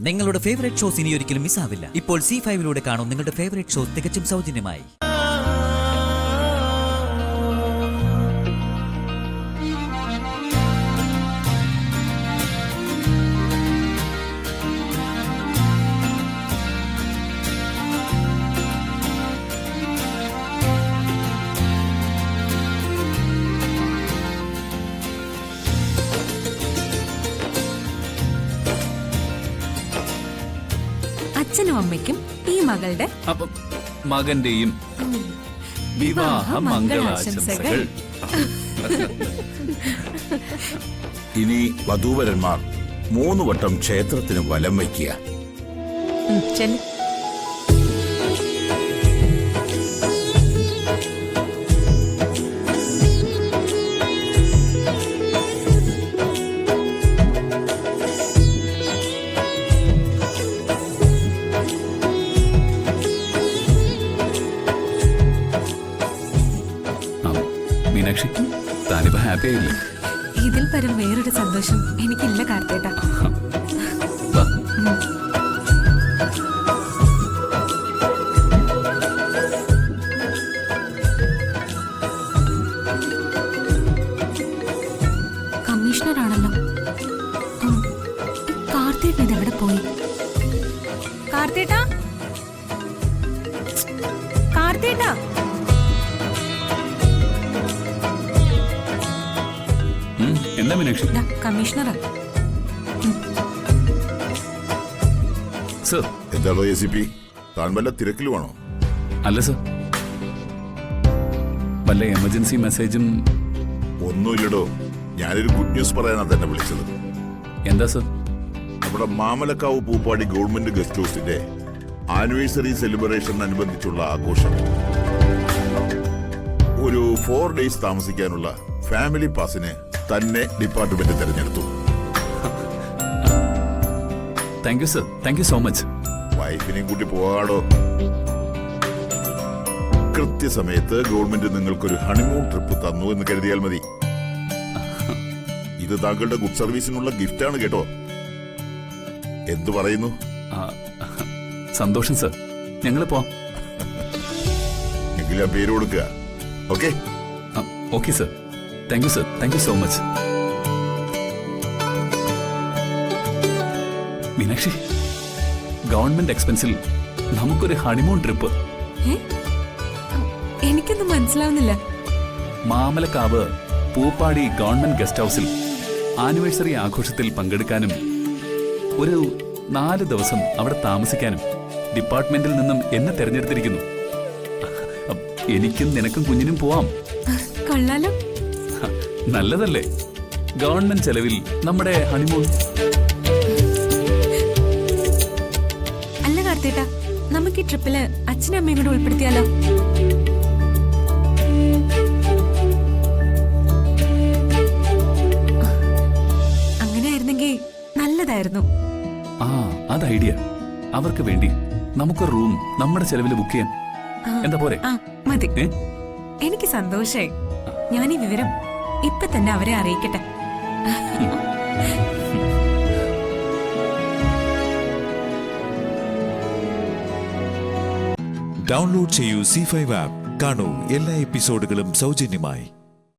നിങ്ങളുടെ favourite shows ഇനി ഒരിക്കലും മിസ്സാവില്ല. ഇപ്പോൾ C5 കാണും നിങ്ങളുടെ ഫേവറേറ്റ് ഷോസ് തികച്ചും സൗജന്യമായി. അച്ഛനും അമ്മയ്ക്കും ഈ മകളുടെ മകന്റെയും വിവാഹ മംഗളാശംസകൾ. ഇനി വധൂവരന്മാർ 3 വട്ടം ക്ഷേത്രത്തിന് വലം വയ്ക്കുക. മീനാക്ഷി, താനിപ്പോ ഹാപ്പി ആയില്ലേ? ഇതിൽ പരം വേറൊരു സന്തോഷം എനിക്കില്ല കാർത്തേട്ടാ. കമ്മീഷണറാണല്ലോ. കാർത്തേട്ടൻ ഇതെവിടെ പോയി? കാർത്തേട്ടാ, കാർത്തേട്ടാ. എന്താ മീനാക്ഷി? കമ്മീഷണറാ. സർ. എന്താണോ ACP, താൻ വല്ല തിരക്കിലുമാണോ? അല്ല സർ, വല്ല എമർജൻസി മെസ്സേജും ഒന്നുമില്ലടോ. ഞാനൊരു ഗുഡ് ന്യൂസ് പറയാനാണ് തന്നെ വിളിച്ചത്. എന്താ സർ? നമ്മുടെ മാമലക്കാവ് പൂപ്പാടി ഗവൺമെന്റ് ഗസ്റ്റ് ഹൗസിന്റെ ആനിവേഴ്സറി സെലിബ്രേഷനനുബന്ധിച്ചുള്ള ആഘോഷം ഒരു 4 ഡേയ്സ് താമസിക്കാനുള്ള ഫാമിലി പാസിന് തന്നെ ഡിപ്പാർട്ട്മെന്റ് തെരഞ്ഞെടുത്തു. Thank you sir, thank you so much. വൈഫിനെയും കൂട്ടി പോകാടോ. കൃത്യസമയത്ത് ഗവൺമെന്റ് നിങ്ങൾക്കൊരു ഹണിമൂൺ ട്രിപ്പ് തന്നു എന്ന് കരുതിയാൽ മതി. ഇത് താങ്കളുടെ ഗുഡ് സർവീസിനുള്ള ഗിഫ്റ്റാണ് കേട്ടോ. എന്തു പറയുന്നു? സന്തോഷം സർ, ഞങ്ങൾ പോവാം. എങ്കിലും ആ പേര് കൊടുക്കുക. Okay okay sir. Thank you sir, thank you so much. Meenakshi, government എക്സ്പെൻസിൽ നമുക്കൊരു ഹണിമൂൺ ട്രിപ്പ്. എനിക്കൊന്നും മനസ്സിലാവുന്നില്ല. മാമലക്കാവ് പൂപ്പാടി ഗവൺമെന്റ് ഗസ്റ്റ് ഹൗസിൽ ആനിവേഴ്സറി ആഘോഷത്തിൽ പങ്കെടുക്കാനും ഒരു 4 ദിവസം അവിടെ താമസിക്കാനും ഡിപ്പാർട്ട്മെന്റിൽ നിന്നും എന്നെ തെരഞ്ഞെടുത്തിരിക്കുന്നു. എനിക്കും നിനക്കും കുഞ്ഞിനും പോവാം. കൊള്ളാലോ. നല്ലതല്ലേ? ഗവൺമെന്റ് ചെലവിൽ നമ്മുടെ ഹണിമൂൺ. അല്ല കാർത്തേട്ടാ, നമുക്ക് ഈ ട്രിപ്പില് അച്ഛനും അമ്മയും കൂടെ ഉൾപ്പെടുത്തിയാലോ? അങ്ങനെയായിരുന്നെങ്കിൽ നല്ലതായിരുന്നു. അത് ഐഡിയ. അവർക്ക് വേണ്ടി നമുക്ക് റൂം നമ്മുടെ ചെലവിൽ ബുക്ക് ചെയ്യാം. എന്താ പോരെ? മതി. എനിക്ക് സന്തോഷായി. ഞാൻ ഈ വിവരം ഇപ്പൊ തന്നെ അവരെ അറിയിക്കട്ടെ. ഡൗൺലോഡ് ചെയ്യൂ C5 ആപ്പ്. കാണൂ എല്ലാ എപ്പിസോഡുകളും സൗജന്യമായി.